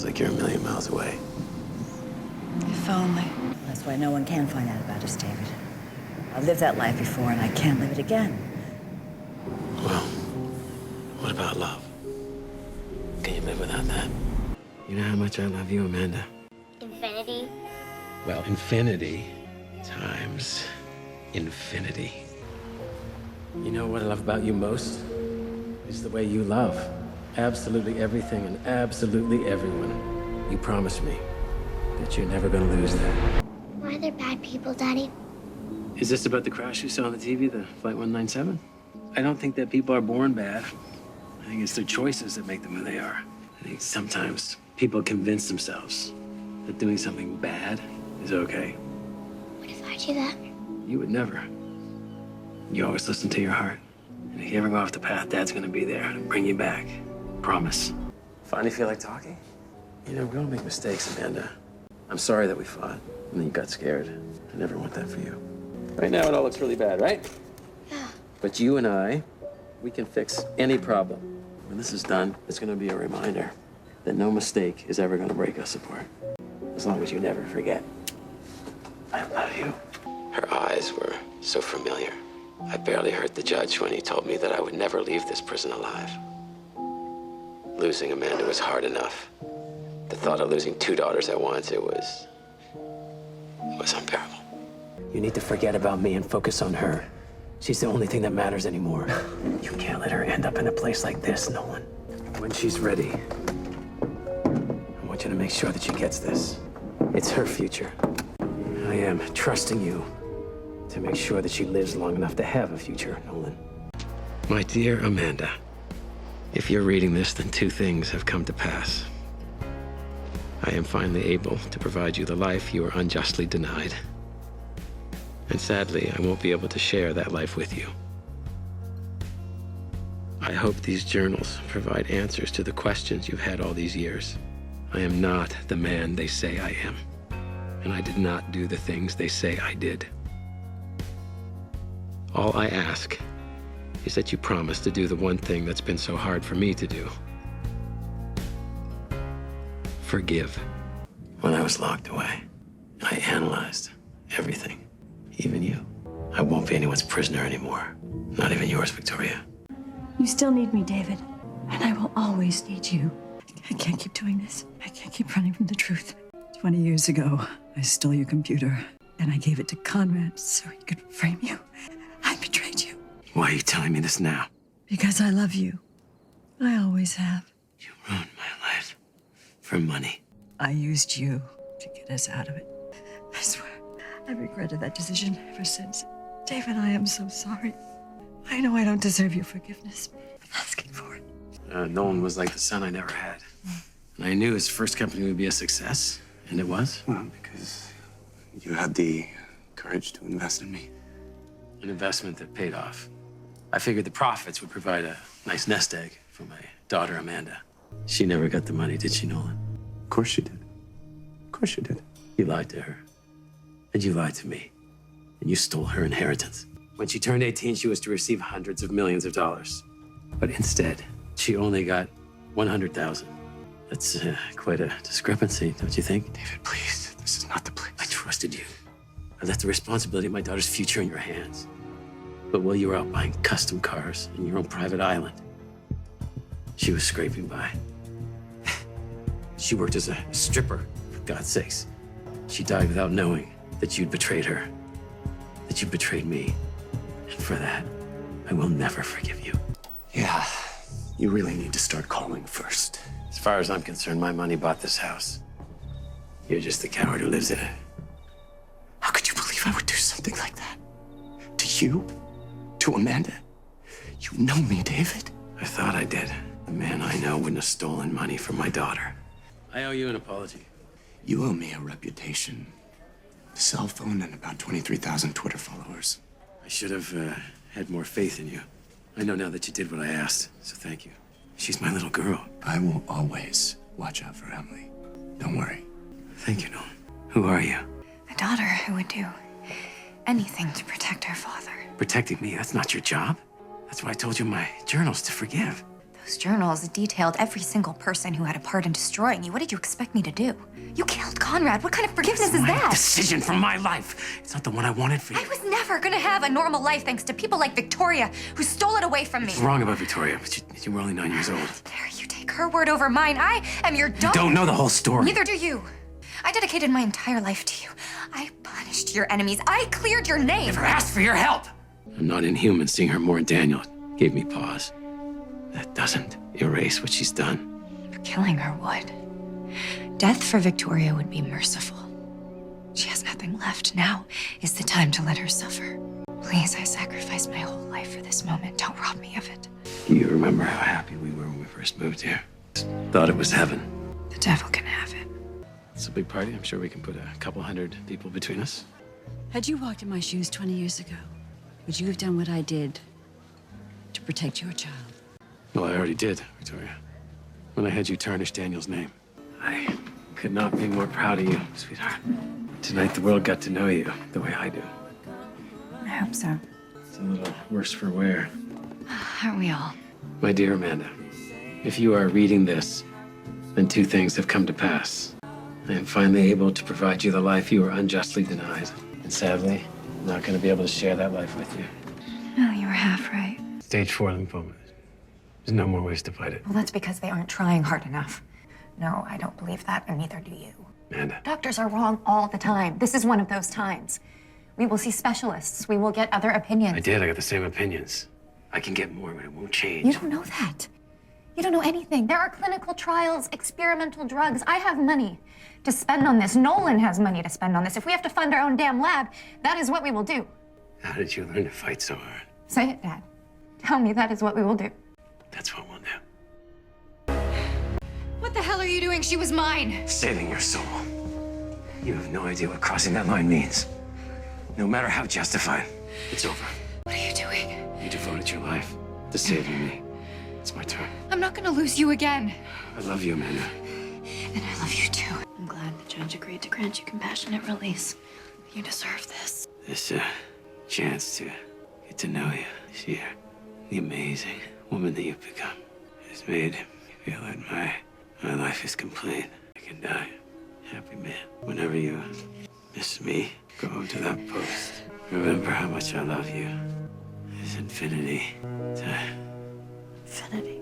feels like you're a million miles away. If only. That's why no one can find out about us, David. I've lived that life before, and I can't live it again. Well, what about love? Can you live without that? You know how much I love you, Amanda? Infinity. Well, infinity times infinity. You know what I love about you most? Is the way you love. Absolutely everything and absolutely everyone. You promised me that you're never gonna lose that. Why are there bad people, Daddy? Is this about the crash you saw on the TV, the Flight 197? I don't think that people are born bad. I think it's their choices that make them who they are. I think sometimes people convince themselves that doing something bad is okay. What if I do that? You would never. You always listen to your heart. And if you ever go off the path, Dad's gonna be there to bring you back. Promise. Finally feel like talking? You know, we're gonna make mistakes, Amanda. I'm sorry that we fought and then you got scared. I never want that for you. Right now, it all looks really bad, right? Yeah. But you and I, we can fix any problem. When this is done, it's gonna be a reminder that no mistake is ever gonna break us apart. As long as you never forget. I love you. Her eyes were so familiar. I barely heard the judge when he told me that I would never leave this prison alive. Losing Amanda was hard enough. The thought of losing two daughters at once, it was unbearable. You need to forget about me and focus on her. She's the only thing that matters anymore. You can't let her end up in a place like this, Nolan. When she's ready, I want you to make sure that she gets this. It's her future. I am trusting you to make sure that she lives long enough to have a future, Nolan. My dear Amanda, if you're reading this, then two things have come to pass. I am finally able to provide you the life you were unjustly denied. And sadly, I won't be able to share that life with you. I hope these journals provide answers to the questions you've had all these years. I am not the man they say I am, and I did not do the things they say I did. All I ask is that you promise to do the one thing that's been so hard for me to do. Forgive. When I was locked away, I analyzed everything, even you. I won't be anyone's prisoner anymore, not even yours, Victoria. You still need me, David, and I will always need you. I can't keep doing this. I can't keep running from the truth. 20 years ago, I stole your computer, and I gave it to Conrad so he could frame you. I betrayed you. Why are you telling me this now? Because I love you. I always have. You ruined my life for money. I used you to get us out of it. I swear, I've regretted that decision ever since. David, I am so sorry. I know I don't deserve your forgiveness. I'm asking for it. Nolan was like the son I never had. And I knew his first company would be a success, and it was. Well, because you had the courage to invest in me. An investment that paid off. I figured the profits would provide a nice nest egg for my daughter, Amanda. She never got the money, did she, Nolan? Of course she did. Of course you did. You lied to her. And you lied to me. And you stole her inheritance. When she turned 18, she was to receive hundreds of millions of dollars. But instead, she only got 100,000. That's quite a discrepancy, don't you think? David, please, this is not the place. I trusted you. I left the responsibility of my daughter's future in your hands. But while you were out buying custom cars in your own private island, she was scraping by. She worked as a stripper, for God's sakes. She died without knowing that you'd betrayed her, that you betrayed me. And for that, I will never forgive you. Yeah, you really need to start calling first. As far as I'm concerned, my money bought this house. You're just the coward who lives in it. How could you believe I would do something like that? To you? To Amanda? You know me, David. I thought I did. The man I know wouldn't have stolen money from my daughter. I owe you an apology. You owe me a reputation, a cell phone, and about 23,000 Twitter followers. I should have had more faith in you. I know now that you did what I asked, so thank you. She's my little girl. I will always watch out for Emily. Don't worry. Thank you, Nolan. Who are you? A daughter who would do anything to protect her father. Protecting me, that's not your job. That's why I told you in my journals to forgive. The Those journals detailed every single person who had a part in destroying you. What did you expect me to do? You killed Conrad. What kind of forgiveness is that? Decision for my life. It's not the one I wanted for you. I was never gonna have a normal life thanks to people like Victoria who stole it away from me. What's wrong about Victoria? But you were only 9 years old. Dare you take her word over mine? I am your daughter. You don't know the whole story. Neither do you. I dedicated my entire life to you. I punished your enemies. I cleared your name. Never asked for your help. I'm not inhuman. Seeing her mourn Daniel gave me pause. That doesn't erase what she's done. Killing her would. Death for Victoria would be merciful. She has nothing left. Now is the time to let her suffer. Please, I sacrificed my whole life for this moment. Don't rob me of it. You remember how happy we were when we first moved here? Thought it was heaven. The devil can have it. It's a big party. I'm sure we can put a couple hundred people between us. Had you walked in my shoes 20 years ago, would you have done what I did to protect your child? Well, I already did, Victoria. When I had you tarnish Daniel's name. I could not be more proud of you, sweetheart. Tonight, the world got to know you the way I do. I hope so. It's a little worse for wear. Aren't we all? My dear Amanda, if you are reading this, then two things have come to pass. I am finally able to provide you the life you were unjustly denied. And sadly, I'm not going to be able to share that life with you. No, you were half right. Stage 4 lymphoma. There's no more ways to fight it. Well, that's because they aren't trying hard enough. No, I don't believe that, and neither do you. Amanda. Doctors are wrong all the time. This is one of those times. We will see specialists. We will get other opinions. I did. I got the same opinions. I can get more, but it won't change. You don't know that. You don't know anything. There are clinical trials, experimental drugs. I have money to spend on this. Nolan has money to spend on this. If we have to fund our own damn lab, that is what we will do. How did you learn to fight so hard? Say it, Dad. Tell me that is what we will do. That's what we'll do. What the hell are you doing? She was mine. Saving your soul. You have no idea what crossing that line means. No matter how justified, it's over. What are you doing? You devoted your life to saving me. It's my turn. I'm not gonna lose you again. I love you, Amanda. And I love you too. I'm glad the judge agreed to grant you compassionate release. You deserve this. This chance to get to know you this year. The amazing woman that you've become has made me feel that my life is complete. I can die happy man. Whenever you miss me, go to that post. Remember how much I love you. There's infinity to... Infinity.